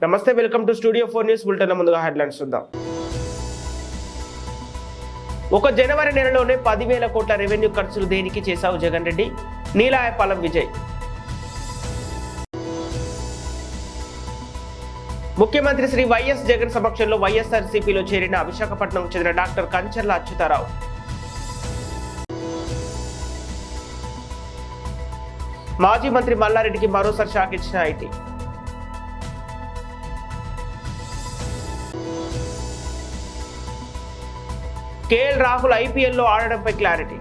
నమస్తే, welcome to studio 4 news bulletin. ముందుగా headlines చూద్దాం. ఒక జనవరి నెలలోనే 10,000 కోట్ల రెవెన్యూ ఖర్చులు దేనికి చేశావు జగన్ రెడ్డి? నీలాయపాలెం విజయ్. ముఖ్యమంత్రి శ్రీ వైఎస్ జగన్ సమక్షంలో వైఎస్ఆర్సీపీలో చేరిన విశాఖపట్నంకు చెందిన డాక్టర్ కంచర్ల అచ్యుతారావు. మాజీ మంత్రి మల్లారెడ్డికి మరోసారి షాక్ ఇచ్చిన ఐటీ. కేఎల్ రాహుల్ ఐపీఎల్లో ఆడడంపై క్లారిటీ.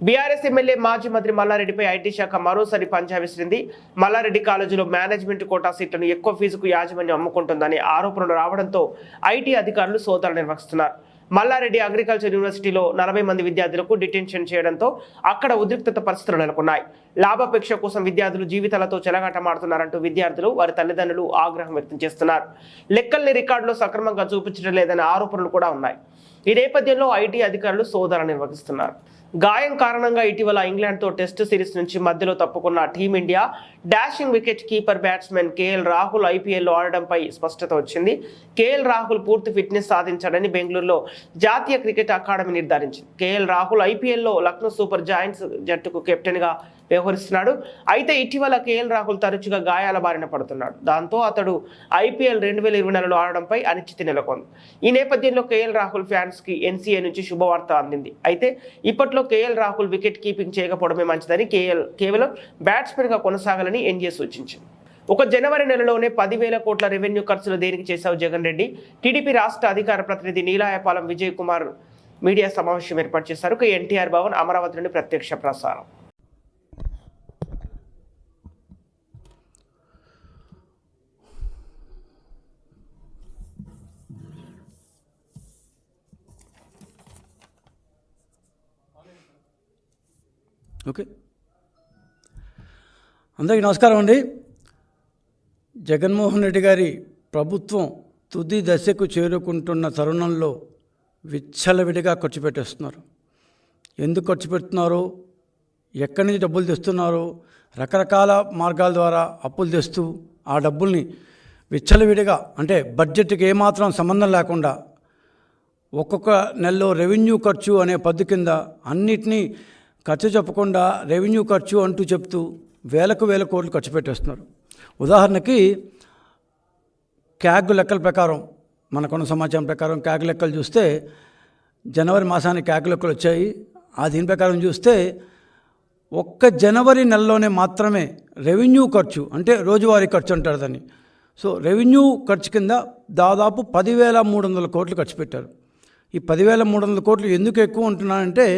బీఆర్ఎస్ ఎమ్మెల్యే మాజీ మంత్రి మల్లారెడ్డిపై ఐటీ శాఖ మరోసారి పంజా విసిరింది. మల్లారెడ్డి కాలేజీలో మేనేజ్మెంట్ కోటా సీట్లను ఎక్కువ ఫీజుకు యాజమాన్యం అమ్ముకుంటుందని ఆరోపణలు రావడంతో ఐటీ అధికారులు సోదాలు నిర్వహిస్తున్నారు. మల్లారెడ్డి అగ్రికల్చర్ యూనివర్సిటీలో 40 మంది విద్యార్థులకు డిటెన్షన్ చేయడంతో అక్కడ ఉద్రిక్తత పరిస్థితులు నెలకొన్నాయి. లాభాపేక్ష కోసం విద్యార్థులు జీవితాలతో చెలగాటమాడుతున్నారంటూ విద్యార్థులు, వారి తల్లిదండ్రులు ఆగ్రహం వ్యక్తం చేస్తున్నారు. లెక్కల్ని రికార్డులో సక్రమంగా చూపించడం లేదనే ఆరోపణలు కూడా ఉన్నాయి. ఈ నేపథ్యంలో ఐటీ అధికారులు సోదాలు నిర్వహిస్తున్నారు. గాయం కారణంగా ఇటీవల ఇంగ్లాండ్తో టెస్ట్ సిరీస్ నుంచి మధ్యలో తప్పుకున్న team India dashing wicket keeper batsmen KL Rahul ఐపీఎల్లో ఆడడంపై స్పష్టత వచ్చింది. కేఎల్ రాహుల్ పూర్తి ఫిట్నెస్ సాధించాడని బెంగళూరులో జాతీయ క్రికెట్ అకాడమీ నిర్ధారించింది. కేఎల్ రాహుల్ ఐపీఎల్లో లక్నో సూపర్ జాయింట్స్ జట్టుకు కెప్టెన్గా వ్యవహరిస్తున్నాడు. అయితే ఇటీవల కేఎల్ రాహుల్ తరచుగా గాయాల బారిన పడుతున్నాడు. దాంతో అతడు ఐపీఎల్ 2024లో ఆడడంపై అనిశ్చితి నెలకొంది. ఈ నేపథ్యంలో కేఎల్ రాహుల్ ఫ్యాన్స్ కి ఎన్సీఏ నుంచి శుభవార్త అందింది. అయితే ఇప్పట్లో కేఎల్ రాహుల్ వికెట్ కీపింగ్ చేయకపోవడమే మంచిదని, కేవలం బ్యాట్స్మెన్ గా కొనసాగాలని ఎన్జీఏ సూచించింది. ఒక జనవరి నెలలోనే 10,000 కోట్ల రెవెన్యూ ఖర్చులు దేనికి చేశావు జగన్ రెడ్డి? టీడీపీ రాష్ట్ర అధికార ప్రతినిధి నీలాయపాలెం విజయ్ కుమార్ మీడియా సమావేశం ఏర్పాటు చేశారు. ఎన్టీఆర్ భవన్, అమరావతి నుండి ప్రత్యక్ష ప్రసారం. ఓకే, అందరికీ నమస్కారం అండి. జగన్మోహన్ రెడ్డి గారి ప్రభుత్వం తుది దశకు చేరుకుంటున్న తరుణంలో విచ్చలవిడిగా ఖర్చు పెట్టేస్తున్నారు. ఎందుకు ఖర్చు పెడుతున్నారో, ఎక్కడి నుంచి డబ్బులు తెస్తున్నారో, రకరకాల మార్గాల ద్వారా అప్పులు తెస్తూ ఆ డబ్బుల్ని విచ్చలవిడిగా, అంటే బడ్జెట్కి ఏమాత్రం సంబంధం లేకుండా ఒక్కొక్క నెలలో రెవెన్యూ ఖర్చు అనే పద్దు కింద అన్నిటినీ ఖర్చు చెప్పకుండా రెవెన్యూ ఖర్చు అంటూ చెప్తూ వేల కోట్లు ఖర్చు పెట్టేస్తున్నారు. ఉదాహరణకి క్యాగ్ లెక్కల ప్రకారం, మనకున్న సమాచారం ప్రకారం క్యాగ్ లెక్కలు చూస్తే జనవరి మాసానికి క్యాగ్ లెక్కలు వచ్చాయి. దీని ప్రకారం చూస్తే ఒక్క జనవరి నెలలోనే మాత్రమే రెవెన్యూ ఖర్చు, అంటే రోజువారీ ఖర్చు అంటారు దాన్ని. సో రెవెన్యూ ఖర్చు కింద దాదాపు 10,300 కోట్లు ఖర్చు పెట్టారు. ఈ 10,300 కోట్లు ఎందుకు ఎక్కువ ఉంటున్నానంటే,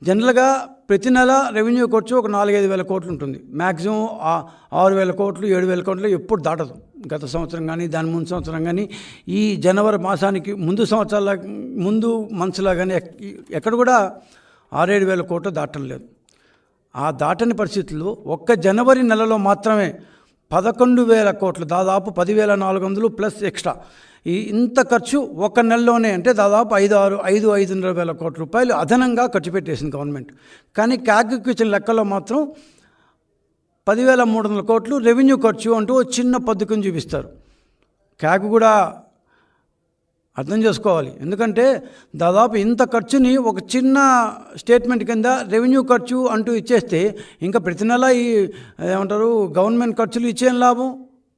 జనరల్గా ప్రతి నెల రెవెన్యూ ఖర్చు ఒక 4-5 వేల కోట్లు ఉంటుంది. మ్యాక్సిమం 6,000 కోట్లు 7,000 కోట్లు ఎప్పుడు దాటదు. గత సంవత్సరం కానీ దాని ముందు సంవత్సరం కానీ ఈ జనవరి మాసానికి ముందు మంత్స్లా కానీ ఎక్కడ కూడా 6-7 వేల కోట్లు దాటం లేదు. ఆ దాటని పరిస్థితుల్లో ఒక్క జనవరి నెలలో మాత్రమే 11,000 కోట్లు, దాదాపు 10,400 ప్లస్ ఎక్స్ట్రా, ఇంత ఖర్చు ఒక నెలలోనే, అంటే దాదాపు 5,500 వేల కోట్ల రూపాయలు అదనంగా ఖర్చు పెట్టేసింది గవర్నమెంట్. కానీ క్యాగ్కి ఇచ్చిన లెక్కలో మాత్రం 10,300 కోట్లు రెవెన్యూ ఖర్చు అంటూ చిన్న పద్ధతిని చూపిస్తారు. క్యాగ్ కూడా అర్థం చేసుకోవాలి, ఎందుకంటే దాదాపు ఇంత ఖర్చుని ఒక చిన్న స్టేట్మెంట్ కింద రెవెన్యూ ఖర్చు అంటూ ఇచ్చేస్తే ఇంకా ప్రతి నెల ఈ ఏమంటారు గవర్నమెంట్ ఖర్చులు ఇచ్చేం లాభం?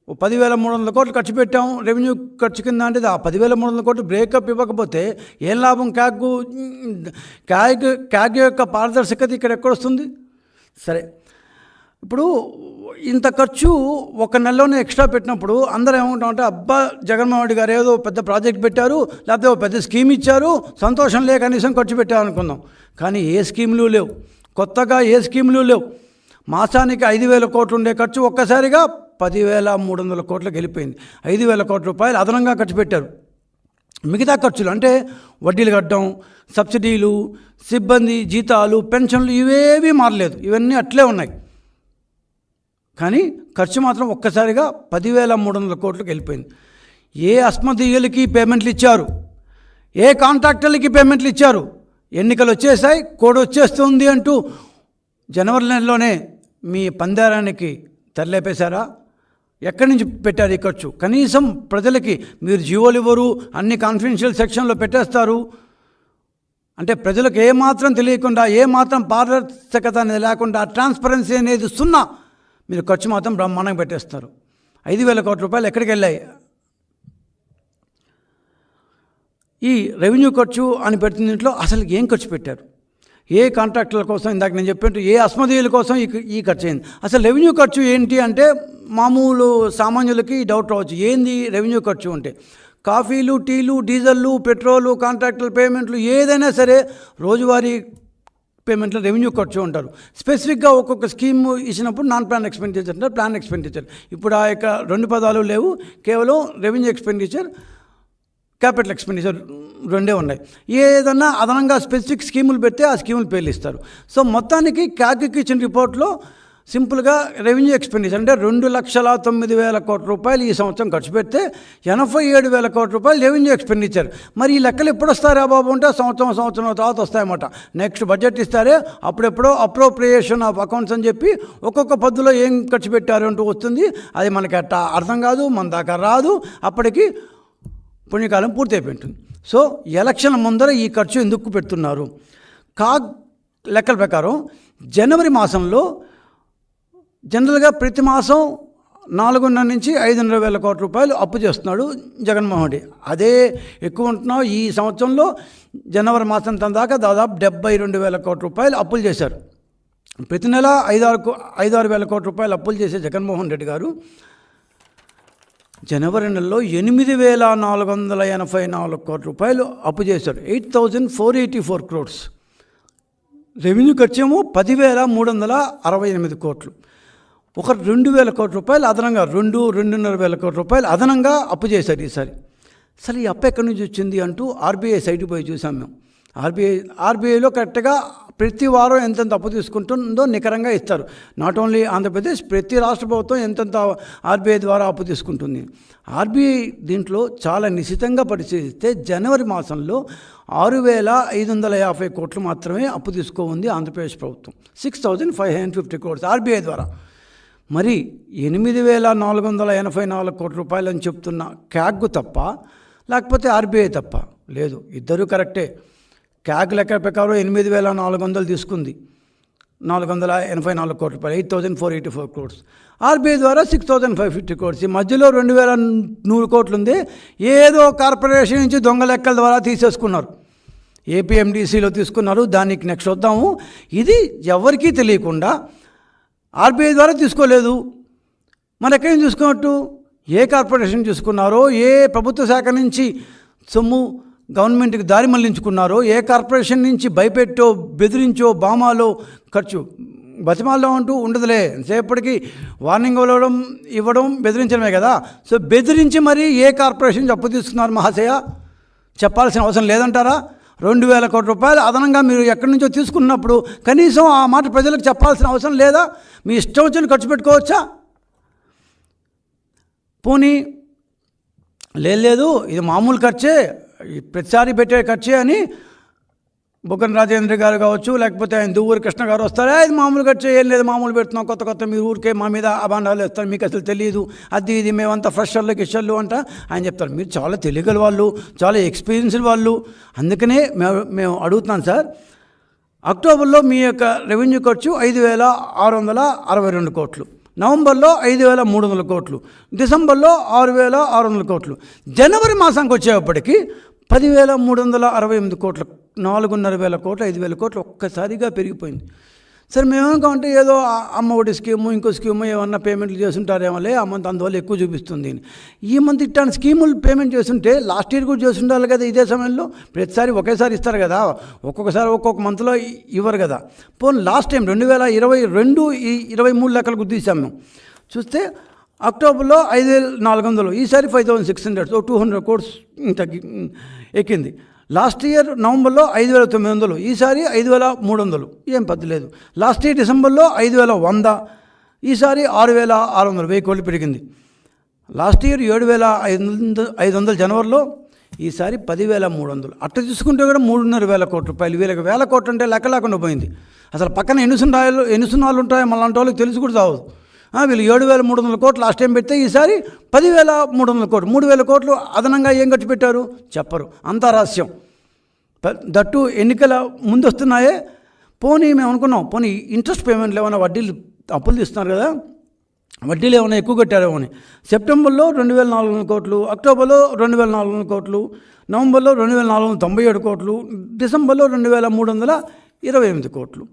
10,300 కోట్లు ఖర్చు పెట్టాము రెవెన్యూ ఖర్చు కింద, అంటే ఆ 10,300 కోట్లు బ్రేకప్ ఇవ్వకపోతే ఏం లాభం? క్యాగ్ యొక్క పారదర్శకత ఇక్కడ ఎక్కడొస్తుంది? సరే, ఇప్పుడు ఇంత ఖర్చు ఒక నెలలోనే ఎక్స్ట్రా పెట్టినప్పుడు అందరూ ఏమంటామంటే, అబ్బా జగన్మోహన్ రెడ్డి గారు ఏదో పెద్ద ప్రాజెక్ట్ పెట్టారు, లేకపోతే ఒక పెద్ద స్కీమ్ ఇచ్చారు, సంతోషం లేక కనీసం ఖర్చు పెట్టారు అనుకుందాం. కానీ ఏ స్కీములు లేవు, కొత్తగా ఏ స్కీములు లేవు. మాసానికి 5,000 కోట్లు ఉండే ఖర్చు ఒక్కసారిగా 10,300 కోట్లకు వెళ్ళిపోయింది. 5,000 కోట్ల రూపాయలు అదనంగా ఖర్చు పెట్టారు. మిగతా ఖర్చులు అంటే వడ్డీలు కట్టడం, సబ్సిడీలు, సిబ్బంది జీతాలు, పెన్షన్లు ఇవేవీ మారలేదు, ఇవన్నీ అట్లే ఉన్నాయి. కానీ ఖర్చు మాత్రం ఒక్కసారిగా 10,300 కోట్లకు వెళ్ళిపోయింది. ఏ అస్మదీయులకి పేమెంట్లు ఇచ్చారు, ఏ కాంట్రాక్టర్లకి పేమెంట్లు ఇచ్చారు, ఎన్నికలు వచ్చేసాయి, కోడ్ వచ్చేస్తుంది అంటూ జనవరి నెలలోనే మీ పందారానికి తెరలేపేశారా? ఎక్కడి నుంచి పెట్టారు ఈ ఖర్చు? కనీసం ప్రజలకి మీరు జీవోలు ఇవ్వరు, అన్ని కాన్ఫిడెన్షియల్ సెక్షన్లో పెట్టేస్తారు. అంటే ప్రజలకు ఏమాత్రం తెలియకుండా, ఏమాత్రం పారదర్శకత అనేది లేకుండా, ట్రాన్స్పరెన్సీ అనేది సున్నా, మీరు ఖర్చు మాత్రం బ్రహ్మాండంగా పెట్టేస్తారు. 5,000 కోట్ల రూపాయలు ఎక్కడికి వెళ్ళాయి? ఈ రెవెన్యూ ఖర్చు అని పెట్టిన దీంట్లో అసలు ఏం ఖర్చు పెట్టారు? ఏ కాంట్రాక్టుల కోసం, ఇందాక నేను చెప్పినట్టు ఏ అస్మదీయుల కోసం ఈ ఖర్చు అయింది? అసలు రెవెన్యూ ఖర్చు ఏంటి అంటే మామూలు సామాన్యులకి డౌట్ రావచ్చు, ఏంది రెవెన్యూ ఖర్చు అంటే? కాఫీలు, టీలు, డీజిల్లు, పెట్రోలు, కాంట్రాక్టుల పేమెంట్లు, ఏదైనా సరే రోజువారీ పేమెంట్లో రెవెన్యూ ఖర్చు ఉంటారు. స్పెసిఫిక్గా ఒక్కొక్క స్కీమ్ ఇచ్చినప్పుడు నాన్ ప్లాన్ ఎక్స్పెండిచర్ అంటారు, ప్లాన్ ఎక్స్పెండిచర్. ఇప్పుడు ఆ యొక్క 2 పదాలు లేవు, కేవలం రెవెన్యూ ఎక్స్పెండిచర్, క్యాపిటల్ ఎక్స్పెండిచర్ రెండే ఉన్నాయి. ఏదన్నా అదనంగా స్పెసిఫిక్ స్కీములు పెడితే ఆ స్కీములు పేర్లు ఇస్తారు. సో మొత్తానికి క్యాగ్కి ఇచ్చిన రిపోర్ట్లో సింపుల్గా రెవెన్యూ ఎక్స్పెండిచర్ అంటే 2,09,000 కోట్ల రూపాయలు ఈ సంవత్సరం ఖర్చు పెడితే 87,000 కోట్ల రూపాయలు రెవెన్యూ ఎక్స్పెండిచర్. మరి ఈ లెక్కలు ఎప్పుడు వస్తారా బాబు అంటే సంవత్సరం తర్వాత వస్తాయన్నమాట. నెక్స్ట్ బడ్జెట్ ఇస్తారే అప్పుడెప్పుడో అప్రోప్రియేషన్ ఆఫ్ అకౌంట్స్ అని చెప్పి ఒక్కొక్క పద్ధతిలో ఏం ఖర్చు పెట్టారు అంటూ వస్తుంది. అది మనకి అట్లా అర్థం కాదు, మన దాకా రాదు. అప్పటికి పుణ్యకాలం పూర్తయిపోయింటుంది. సో ఎలక్షన్ ముందర ఈ ఖర్చు ఎందుకు పెడుతున్నారు? కాగ్ లెక్కల ప్రకారం జనవరి మాసంలో జనరల్గా ప్రతి మాసం 4,500 నుంచి 5,500 కోట్ల రూపాయలు అప్పు చేస్తున్నాడు జగన్మోహన్ రెడ్డి. అదే ఎక్కువ ఉంటున్నాం. ఈ సంవత్సరంలో జనవరి మాసం దాకా దాదాపు 72,000 కోట్ల రూపాయలు అప్పులు చేశారు. ప్రతి నెల 5,000-6,000 కోట్ల రూపాయలు అప్పులు చేసే జగన్మోహన్ రెడ్డి గారు జనవరి నెలలో 8,484 కోట్ల రూపాయలు అప్పు చేశారు. 8,484 crores. రెవెన్యూ ఖర్చేమో 10,368 కోట్లు. ఒక 2,000 కోట్ల రూపాయలు అదనంగా 2,500 కోట్ల రూపాయలు అదనంగా అప్పు చేశారు ఈసారి. అసలు ఈ అప్పు ఎక్కడి నుంచి వచ్చింది అంటూ ఆర్బీఐ సైట్కి పోయి చూసాం మేము. ఆర్బీఐలో కరెక్ట్గా ప్రతి వారం ఎంతెంత అప్పు తీసుకుంటుందో నికరంగా ఇస్తారు. నాట్ ఓన్లీ ఆంధ్రప్రదేశ్, ప్రతి రాష్ట్ర ప్రభుత్వం ఎంతెంత ఆర్బీఐ ద్వారా అప్పు తీసుకుంటుంది. ఆర్బీఐ దీంట్లో చాలా నిశితంగా పరిశీలిస్తే జనవరి మాసంలో 6,550 కోట్లు మాత్రమే అప్పు తీసుకోఉంది ఆంధ్రప్రదేశ్ ప్రభుత్వం. 6,550 crores ఆర్బీఐ ద్వారా. మరి 8,484 కోట్ల రూపాయలు అని చెప్తున్న క్యాగ్ తప్ప, లేకపోతే ఆర్బీఐ తప్ప? లేదు, ఇద్దరూ కరెక్టే. క్యాగ్ లెక్క ప్రకారం 8,400 తీసుకుంది, 484 కోట్ల రూపాయలు, 8,484 crores. ఆర్బీఐ ద్వారా 6,550 crores. ఈ మధ్యలో 2,100 కోట్లు ఉంది, ఏదో కార్పొరేషన్ నుంచి దొంగ లెక్కల ద్వారా తీసేసుకున్నారు. ఏపీఎండిసిలో తీసుకున్నారు. దానికి నెక్స్ట్ వద్దాము. ఇది ఎవరికీ తెలియకుండా ఆర్బీఐ ద్వారా తీసుకోలేదు. మరి ఎక్కడి నుంచి తీసుకున్నట్టు? ఏ కార్పొరేషన్ తీసుకున్నారో, ఏ ప్రభుత్వ శాఖ నుంచి సొమ్ము గవర్నమెంట్కి దారి మళ్లించుకున్నారో, ఏ కార్పొరేషన్ నుంచి భయపెట్టో, బెదిరించో, బామాలో ఖర్చు బతిమాల్లో అంటూ ఉండదులే. సేపటికి వార్నింగ్ ఇవ్వడం బెదిరించడమే కదా. సో బెదిరించి మరి ఏ కార్పొరేషన్ అప్పు తీసుకున్నారు మహాశయ? చెప్పాల్సిన అవసరం లేదంటారా? 2,000 కోట్ల రూపాయలు అదనంగా మీరు ఎక్కడి నుంచో తీసుకున్నప్పుడు కనీసం ఆ మాట ప్రజలకు చెప్పాల్సిన అవసరం లేదా? మీ ఇష్టం వచ్చిన ఖర్చు పెట్టుకోవచ్చా? పోనీ లేదు ఇది మామూలు ఖర్చే, ప్రతిసారి పెట్టే ఖర్చే అని బుగ్గన రాజేంద్ర గారు కావచ్చు, లేకపోతే ఆయన దువ్వూరి కృష్ణ గారు వస్తారా, ఇది మామూలు ఖర్చు, ఏం లేదు మామూలు పెడుతున్నాం, కొత్త మీరు ఊరికే మా మీద అభాండాలు వేస్తారు, మీకు అసలు తెలియదు, అది ఇది మేమంతా ఫ్రెషర్లు కిషర్లు అంట ఆయన చెప్తారు. మీరు చాలా తెలియగల వాళ్ళు, చాలా ఎక్స్పీరియన్స్డ్ వాళ్ళు. అందుకనే మేము అడుగుతున్నాం సార్, అక్టోబర్లో మీ యొక్క రెవెన్యూ ఖర్చు 5,662 కోట్లు, నవంబర్లో 5,300 కోట్లు, డిసెంబర్లో 6,600 కోట్లు, జనవరి మాసానికి వచ్చేప్పటికి 10,368 కోట్లు, 4,500 కోట్లు, 5,000 కోట్లు ఒక్కసారిగా పెరిగిపోయింది. సరే మేమేమనుకోమంటే ఏదో అమ్మ ఒకటి స్కీము, ఇంకో స్కీము ఏమన్నా పేమెంట్లు చేస్తుంటారేమోలే, ఆ మంత్ అందువల్ల ఎక్కువ చూపిస్తుంది. ఈ మంత్ ఇట్లాంటి స్కీములు పేమెంట్ చేస్తుంటే లాస్ట్ ఇయర్ కూడా చేస్తుండాలి కదా ఇదే సమయంలో. ప్రతిసారి ఒకేసారి ఇస్తారు కదా, ఒక్కొక్కసారి ఒక్కొక్క మంత్లో ఇవ్వరు కదా. పోనీ లాస్ట్ టైం 2022-23 లెక్కలు గుర్తిస్తాం మేము. చూస్తే అక్టోబర్లో 5,400, ఈసారి 5,600, 200 crores ఎక్కింది. లాస్ట్ ఇయర్ నవంబర్లో 5,900, ఈసారి 5,300, ఏం పద్దు లేదు. లాస్ట్ ఇయర్ డిసెంబర్లో 5,100, ఈసారి 6,600, 1,000 కోట్లు పెరిగింది. లాస్ట్ ఇయర్ 7,500 జనవరిలో, ఈసారి 10,300. అట్లా చూసుకుంటే కూడా 3,500 కోట్ల రూపాయలు. వీళ్ళకి వేల కోట్లు అంటే లెక్క లేకుండా పోయింది. అసలు పక్కన ఎన్ని సున్నాలు ఉంటాయో మళ్ళీ వాళ్ళకి తెలిసి కూడా చావదు. వీళ్ళు 7,300 కోట్లు లాస్ట్ టైం పెడితే ఈసారి 10,300 కోట్లు. 3,000 కోట్లు అదనంగా ఏం ఖర్చు పెట్టారు చెప్పరు, అంతా రహస్యం. దట్టు ఎన్నికల ముందు వస్తున్నాయే. పోనీ మేము అనుకున్నాం, పోనీ ఇంట్రెస్ట్ పేమెంట్లు ఏమైనా వడ్డీలు అప్పులు తీస్తున్నారు కదా, వడ్డీలు ఏమైనా ఎక్కువ కట్టారేమో అని. సెప్టెంబర్లో 2,400 కోట్లు, అక్టోబర్లో 2,400 కోట్లు, నవంబర్లో 2,497 కోట్లు, డిసెంబర్లో 2,328 కోట్లు,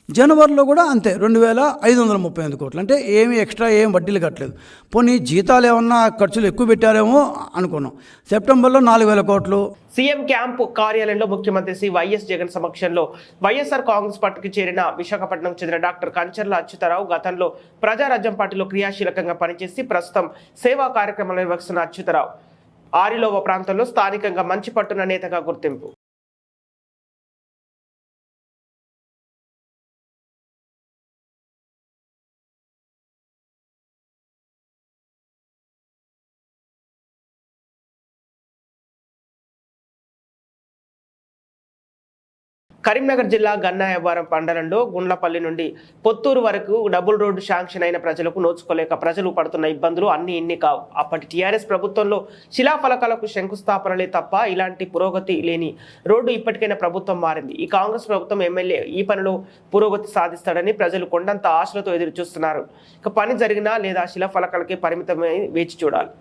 జనవరిలో కూడా అంతే 2,538 కోట్లు. అంటే ఏమి ఎక్స్ట్రా ఏం వడ్డీలు కట్టలేదు. పోనీ జీతాలు ఏమన్నా ఖర్చులు ఎక్కువ పెట్టారేమో అనుకున్నాం. సెప్టెంబర్లో 4,000 కోట్లు. సీఎం క్యాంపు కార్యాలయంలో ముఖ్యమంత్రి శ్రీ వైఎస్ జగన్ సమక్షంలో వైఎస్ఆర్ కాంగ్రెస్ పార్టీకి చేరిన విశాఖపట్నం చెందిన డాక్టర్ కంచర్ల అచ్యుతరావు గతంలో ప్రజారాజ్యం పార్టీలో క్రియాశీలకంగా పనిచేసి ప్రస్తుతం సేవా కార్యక్రమాలు నిర్వహిస్తున్న అచ్యుతరావు ఆరిలోవ ప్రాంతంలో స్థానికంగా మంచి పట్టున నేతగా గుర్తింపు. కరీంనగర్ జిల్లా గన్నాయవారం మండలంలో గుండ్లపల్లి నుండి పొత్తూరు వరకు డబుల్ రోడ్డు శాంక్షన్ అయిన ప్రజలకు నోచుకోలేక ప్రజలు పడుతున్న ఇబ్బందులు అన్ని ఇన్ని కావు. అప్పటి టీఆర్ఎస్ ప్రభుత్వంలో శిలాఫలకాలకు శంకుస్థాపనలే తప్ప ఇలాంటి పురోగతి లేని రోడ్డు ఇప్పటికైనా ప్రభుత్వం మారింది. ఈ కాంగ్రెస్ ప్రభుత్వం ఎమ్మెల్యే ఈ పనిలో పురోగతి సాధిస్తాడని ప్రజలు కొండంత ఆశలతో ఎదురు చూస్తున్నారు. ఇక పని జరిగినా లేదా శిలాఫలకాలకే పరిమితమై వేచి చూడాలి.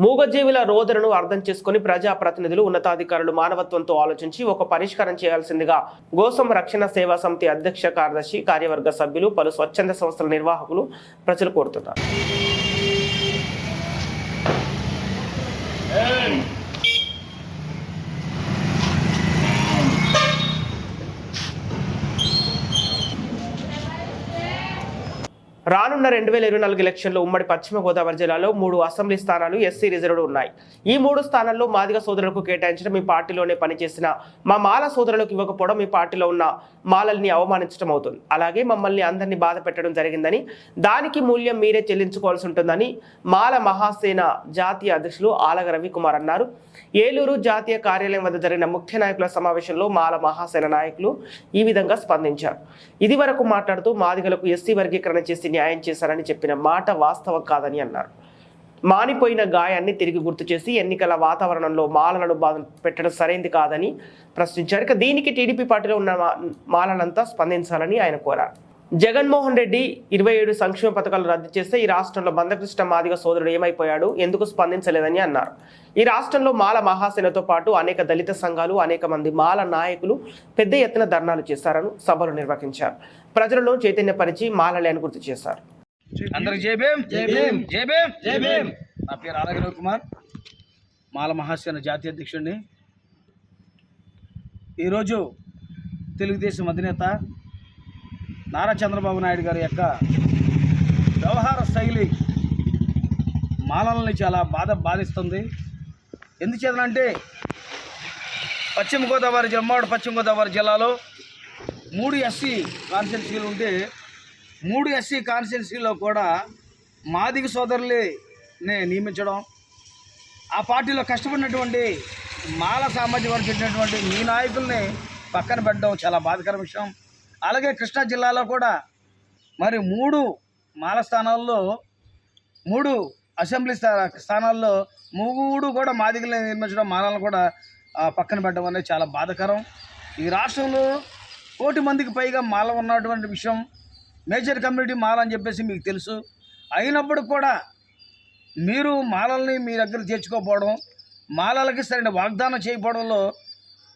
మూగజీవుల రోదనను అర్థం చేసుకుని ప్రజాప్రతినిధులు ఉన్నతాధికారులు మానవత్వంతో ఆలోచించి ఒక పరిష్కారం చేయాల్సిందిగా గోసం రక్షణ సేవా సమితి అధ్యక్ష కార్యదర్శి కార్యవర్గ సభ్యులు పలు స్వచ్ఛంద సంస్థల నిర్వాహకులు ప్రజలు కోరుతున్నారు. రానున్న 2024 ఎలక్షన్లో ఉమ్మడి పశ్చిమ గోదావరి జిల్లాలో 3 అసెంబ్లీ స్థానాలు ఎస్సీ రిజర్వ్డ్ ఉన్నాయి. ఈ 3 స్థానాల్లో మాదిగ సోదరులకు కేటాయించడం మీ పార్టీలోనే పనిచేసిన మా మాల సోదరులకు ఇవ్వకపోవడం మీ పార్టీలో ఉన్న మాలల్ని అవమానించడం అవుతుంది. అలాగే మమ్మల్ని అందరినీ బాధ పెట్టడం జరిగిందని దానికి మూల్యం మీరే చెల్లించుకోవాల్సి ఉంటుందని మాల మహాసేన జాతీయ అధ్యక్షులు ఆలగ రవికుమార్ అన్నారు. ఏలూరు జాతీయ కార్యాలయం వద్ద జరిగిన ముఖ్య నాయకుల సమావేశంలో మాల మహాసేన నాయకులు ఈ విధంగా స్పందించారు. ఇది వరకు మాట్లాడుతూ మాదిగలకు ఎస్సీ వర్గీకరణ చేసి న్యాయం చేశారని చెప్పిన మాట వాస్తవం కాదని అన్నారు. మానిపోయిన గాయాన్ని తిరిగి గుర్తు చేసి ఎన్నికల వాతావరణంలో మాలలను బాధ పెట్టడం సరైంది కాదని ప్రశ్నించారు. ఇక దీనికి టీడీపీ పార్టీలో ఉన్న మాలలంతా స్పందించాలని ఆయన కోరారు. జగన్మోహన్ రెడ్డి 27 సంక్షేమ పథకాలు రద్దు చేస్తే ఈ రాష్ట్రంలో మందకృష్ణ మాదిగ సోదరుడు ఏమైపోయాడు, ఎందుకు స్పందించలేదని అన్నారు. ఈ రాష్ట్రంలో మాల మహాసేనతో పాటు అనేక దళిత సంఘాలు, అనేక మంది మాల నాయకులు పెద్ద ఎత్తున ధర్నాలు చేశారని సభలు నిర్వహించారు. ప్రజలలో చైతన్యపరిచి మాలలను గుర్తు చేశారు. అందరికి జై భీమ్, జై భీమ్, జై భీమ్, జై భీమ్. నా పేరు ఆలగ రవికుమార్, మాల మహాసేన జాతీయ అధ్యక్షుడిని. ఈరోజు తెలుగుదేశం అధినేత నారా చంద్రబాబు నాయుడు గారి యొక్క వ్యవహార శైలి మాలల్ని చాలా బాధిస్తుంది. ఎందుచేతనంటే పశ్చిమ గోదావరి జిల్లాలో 3 ఎస్సీ కాన్స్టిట్యున్సీలు ఉంటే 3 ఎస్సీ కాన్స్టిట్యున్సీలో కూడా మాదిగ సోదరులే నియమించడం, ఆ పార్టీలో కష్టపడినటువంటి మాల సామాజిక వర్గం చెందినటువంటి మీ నాయకుల్ని పక్కన పెట్టడం చాలా బాధాకర విషయం. అలాగే కృష్ణా జిల్లాలో కూడా మరి 3 మాల స్థానాల్లో 3 అసెంబ్లీ స్థానాల్లో 3 కూడా మాదిగల్ని నిర్మించడం, మాలను కూడా పక్కన పెట్టడం అనేది చాలా బాధాకరం. ఈ రాష్ట్రంలో 1 కోటి మందికి పైగా మాల ఉన్నటువంటి విషయం, మేజర్ కమ్యూనిటీ మాల అని చెప్పేసి మీకు తెలుసు. అయినప్పుడు కూడా మీరు మాలల్ని మీ దగ్గర చేర్చుకోకపోవడం, మాలలకి సరైన వాగ్దానం చేయకపోవడంలో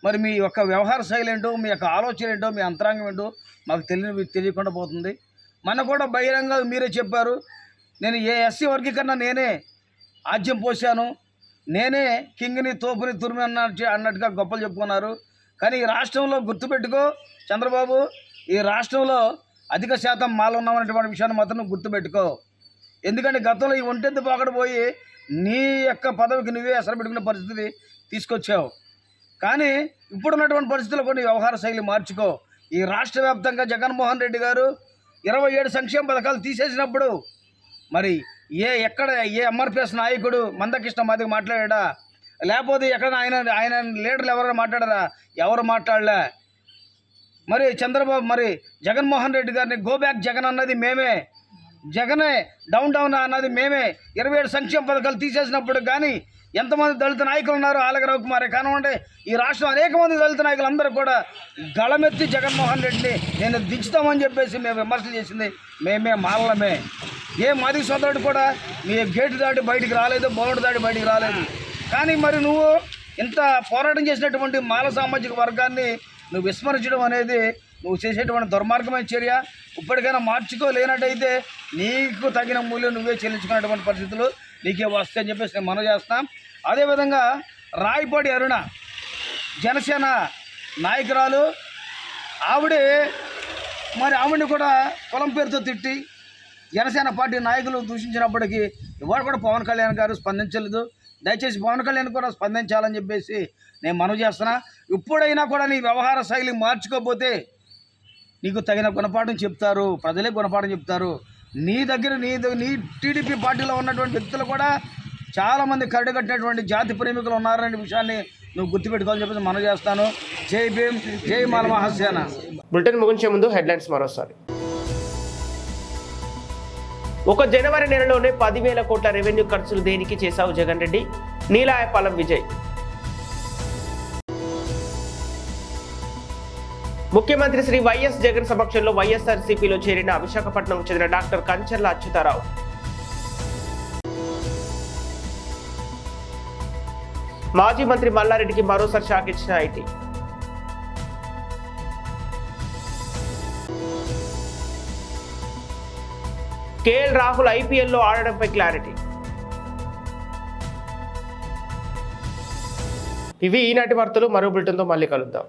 మరి మీ యొక్క వ్యవహార శైలి ఏంటో, మీ యొక్క ఆలోచన ఏంటో, మీ అంతరంగం ఏంటో మాకు తెలియకుండా పోతుంది. మన కూడా బహిరంగ మీరే చెప్పారు, నేను ఏ ఎస్సీ వర్గీకరణ నేనే ఆజ్యం పోశాను, నేనే కింగ్ని తోపుని తురిమి అన్నట్టుగా గొప్పలు చెప్పుకున్నారు. కానీ ఈ రాష్ట్రంలో గుర్తుపెట్టుకో చంద్రబాబు, ఈ రాష్ట్రంలో అధిక శాతం మాల ఉన్నామనేటువంటి విషయాన్ని మాత్రం నువ్వు గుర్తుపెట్టుకో. ఎందుకంటే గతంలో ఈ ఒంటెద్దు పోకడపోయి నీ యొక్క పదవికి నువ్వే అసలు పెట్టుకునే పరిస్థితి తీసుకొచ్చావు. కానీ ఇప్పుడున్నటువంటి పరిస్థితుల్లో కొన్ని వ్యవహార శైలి మార్చుకో. ఈ రాష్ట్ర వ్యాప్తంగా జగన్మోహన్ రెడ్డి గారు 27 సంక్షేమ పథకాలు తీసేసినప్పుడు మరి ఎక్కడ ఎంఆర్పిఎస్ నాయకుడు మందకృష్ణ మాదిగ మాట్లాడా? లేకపోతే ఎక్కడ ఆయన లీడర్లు ఎవరైనా మాట్లాడారా? ఎవరు మాట్లాడలే. మరి చంద్రబాబు మరి జగన్మోహన్ రెడ్డి గారిని గో బ్యాక్ జగన్ అన్నది మేమే, జగనే డౌన్ అన్నది మేమే. 27 సంక్షేమ పథకాలు తీసేసినప్పుడు కానీ ఎంతమంది దళిత నాయకులు ఉన్నారు? ఆలగ రవికుమారే కానివ్వండి, ఈ రాష్ట్రం అనేక మంది దళిత నాయకులు అందరూ కూడా గళమెత్తి జగన్మోహన్ రెడ్డిని నేను దించుతామని చెప్పేసి మేము విమర్శలు చేసింది మేమే, మాలమే. ఏ మాదిగ సోదరుడు కూడా మీ గేటు దాటి బయటికి రాలేదు, బోర్డు దాటి బయటికి రాలేదు. కానీ మరి నువ్వు ఇంత పోరాటం చేసినటువంటి మాల సామాజిక వర్గాన్ని నువ్వు విస్మరించడం అనేది నువ్వు చేసేటువంటి దుర్మార్గమైన చర్య. ఇప్పటికైనా మార్చుకోలేనట్టయితే నీకు తగిన మూల్యం నువ్వే చెల్లించుకునేటువంటి పరిస్థితులు నీకే వస్తాయని చెప్పేసి నేను మనవి చేస్తాం. అదేవిధంగా రాయపాటి అరుణ జనసేన నాయకురాలు, ఆవిడని కూడా కులం పేరుతో తిట్టి జనసేన పార్టీ నాయకులు దూషించినప్పటికీ ఇవాళ కూడా పవన్ కళ్యాణ్ గారు స్పందించలేదు. దయచేసి పవన్ కళ్యాణ్ కూడా స్పందించాలని చెప్పేసి నేను మనవి చేస్తున్నా. ఇప్పుడైనా కూడా నీ వ్యవహార శైలి మార్చుకోకపోతే నీకు తగిన గుణపాఠం చెప్తారు, ప్రజలే గుణపాఠం చెప్తారు. నీ దగ్గర నీ టీడీపీ పార్టీలో ఉన్నటువంటి వ్యక్తులు కూడా చాలామంది కరడుగట్టినటువంటి జాతి ప్రేమికులు ఉన్నారనే విషయాన్ని నువ్వు గుర్తుపెట్టుకోవాలని చెప్పేసి మనవి చేస్తాను. జై భీమ్, జై మాల మహాసేన. బులెటిన్ ముగించే ముందు హెడ్లైన్స్ మరోసారి. ఒక జనవరి నెలలోనే 10,000 కోట్ల రెవెన్యూ ఖర్చులు దేనికి చేశావు జగన్ రెడ్డి? నీలాయపాలెం విజయ్. ముఖ్యమంత్రి శ్రీ వైఎస్ జగన్ సమక్షంలో వైఎస్ఆర్సీపీలో చేరిన విశాఖపట్నంకు చెందిన డాక్టర్ కంచర్ల అచ్యుతారావు. మాజీ మంత్రి మల్లారెడ్డికి మరోసారి షాక్ ఇచ్చిన ఐటీ. కేఎల్ రాహుల్ ఐపీఎల్లో ఆడడంపై క్లారిటీ. ఇవి ఈనాటి వార్తలు. మరో బులెటిన్తో మళ్ళీ కలుద్దాం.